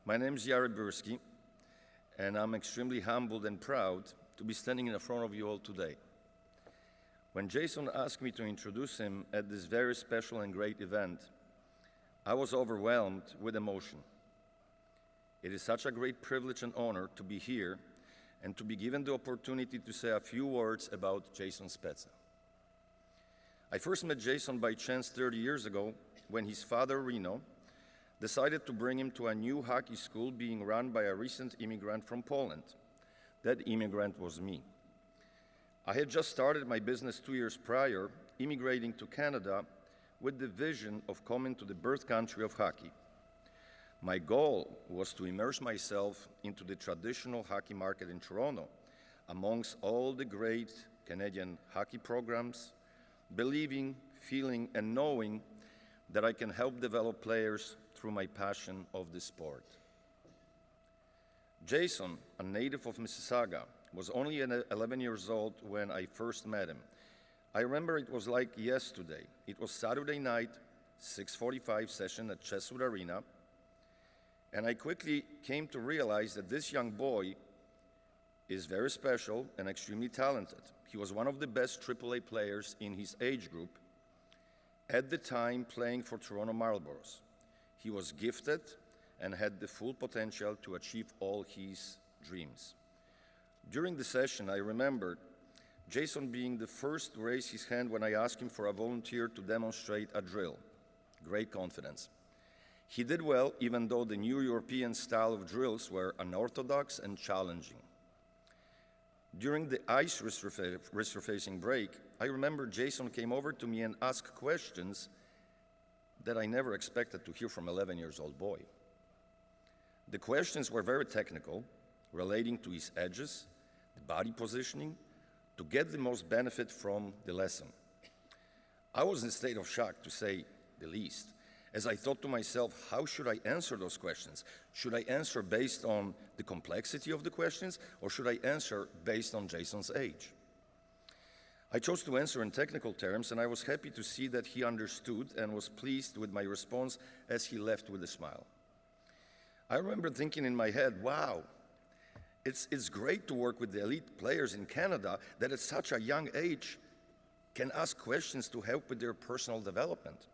My name is Jari Byrski, and I'm extremely humbled and proud to be standing in front of you all today. When Jason asked me to introduce him at this very special and great event, I was overwhelmed with emotion. It is such a great privilege and honor to be here and to be given the opportunity to say a few words about Jason Spezza. I first met Jason by chance 30 years ago when his father, Reno, decided to bring him to a new hockey school being run by a recent immigrant from Poland. That immigrant was me. I had just started my business 2 years prior, immigrating to Canada with the vision of coming to the birth country of hockey. My goal was to immerse myself into the traditional hockey market in Toronto, amongst all the great Canadian hockey programs, believing, feeling, and knowing that I can help develop players through my passion of the sport. Jason, a native of Mississauga, was only 11 years old when I first met him. I remember it was like yesterday. It was Saturday night, 6:45 session at Chesswood Arena, and I quickly came to realize that this young boy is very special and extremely talented. He was one of the best AAA players in his age group, at the time playing for Toronto Marlboros. He was gifted and had the full potential to achieve all his dreams. During the session, I remembered Jason being the first to raise his hand when I asked him for a volunteer to demonstrate a drill. Great confidence. He did well, even though the new European style of drills were unorthodox and challenging. During the ice resurfacing break, I remember Jason came over to me and asked questions that I never expected to hear from an 11-year-old boy. The questions were very technical, relating to his edges, the body positioning, to get the most benefit from the lesson. I was in a state of shock, to say the least, as I thought to myself, how should I answer those questions? Should I answer based on the complexity of the questions, or should I answer based on Jason's age? I chose to answer in technical terms, and I was happy to see that he understood and was pleased with my response as he left with a smile. I remember thinking in my head, wow, it's great to work with the elite players in Canada that at such a young age can ask questions to help with their personal development.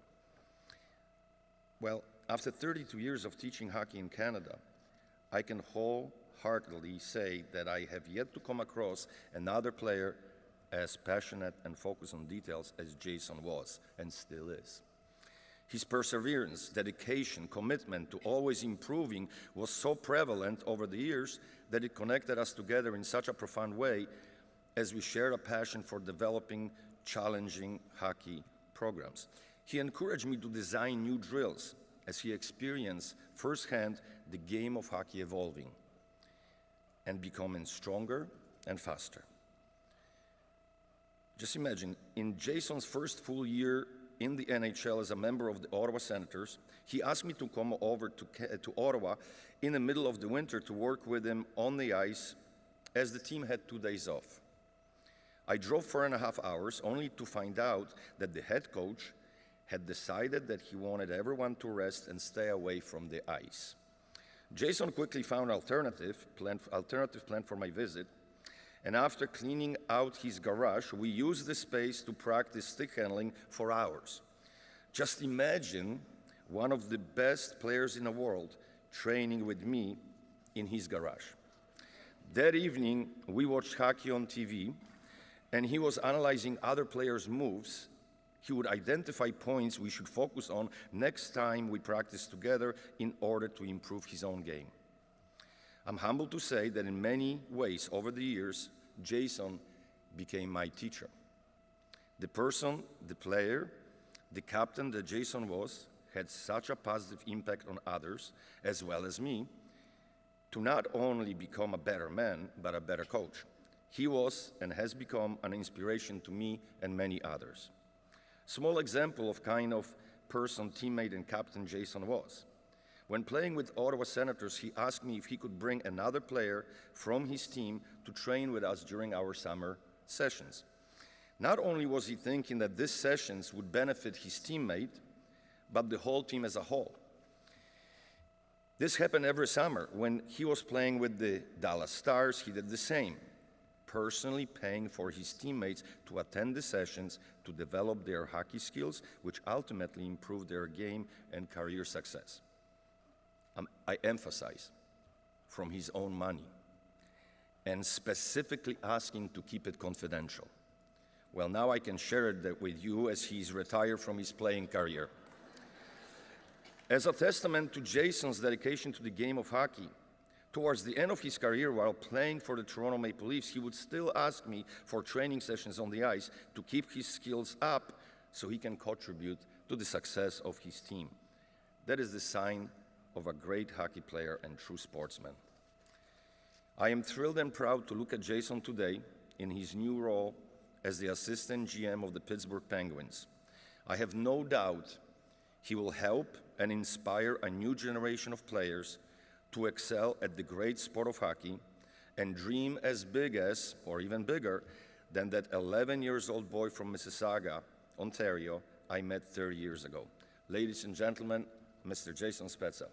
Well, after 32 years of teaching hockey in Canada, I can wholeheartedly say that I have yet to come across another player as passionate and focused on details as Jason was and still is. His perseverance, dedication, commitment to always improving was so prevalent over the years that it connected us together in such a profound way as we shared a passion for developing challenging hockey programs. He encouraged me to design new drills as he experienced firsthand the game of hockey evolving and becoming stronger and faster. Just imagine, in Jason's first full year in the NHL as a member of the Ottawa Senators, he asked me to come over to Ottawa in the middle of the winter to work with him on the ice as the team had 2 days off. I drove 4.5 hours only to find out that the head coach had decided that he wanted everyone to rest and stay away from the ice. Jason quickly found alternative plan for my visit, and after cleaning out his garage, we used the space to practice stick handling for hours. Just imagine one of the best players in the world training with me in his garage. That evening, we watched hockey on TV, and he was analyzing other players' moves. He would identify points we should focus on next time we practice together in order to improve his own game. I'm humbled to say that in many ways over the years, Jason became my teacher. The person, the player, the captain that Jason was had such a positive impact on others, as well as me, to not only become a better man, but a better coach. He was and has become an inspiration to me and many others. Small example of kind of person, teammate, and captain Jason was. When playing with Ottawa Senators, he asked me if he could bring another player from his team to train with us during our summer sessions. Not only was he thinking that these sessions would benefit his teammate, but the whole team as a whole. This happened every summer. When he was playing with the Dallas Stars, he did the same, personally paying for his teammates to attend the sessions to develop their hockey skills, which ultimately improved their game and career success. I emphasize, from his own money, and specifically asking to keep it confidential. Well, now I can share it with you as he's retired from his playing career. As a testament to Jason's dedication to the game of hockey, towards the end of his career while playing for the Toronto Maple Leafs, he would still ask me for training sessions on the ice to keep his skills up so he can contribute to the success of his team. That is the sign of a great hockey player and true sportsman. I am thrilled and proud to look at Jason today in his new role as the assistant GM of the Pittsburgh Penguins. I have no doubt he will help and inspire a new generation of players to excel at the great sport of hockey and dream as big as, or even bigger, than that 11-year-old boy from Mississauga, Ontario, I met 30 years ago. Ladies and gentlemen, Mr. Jason Spezza.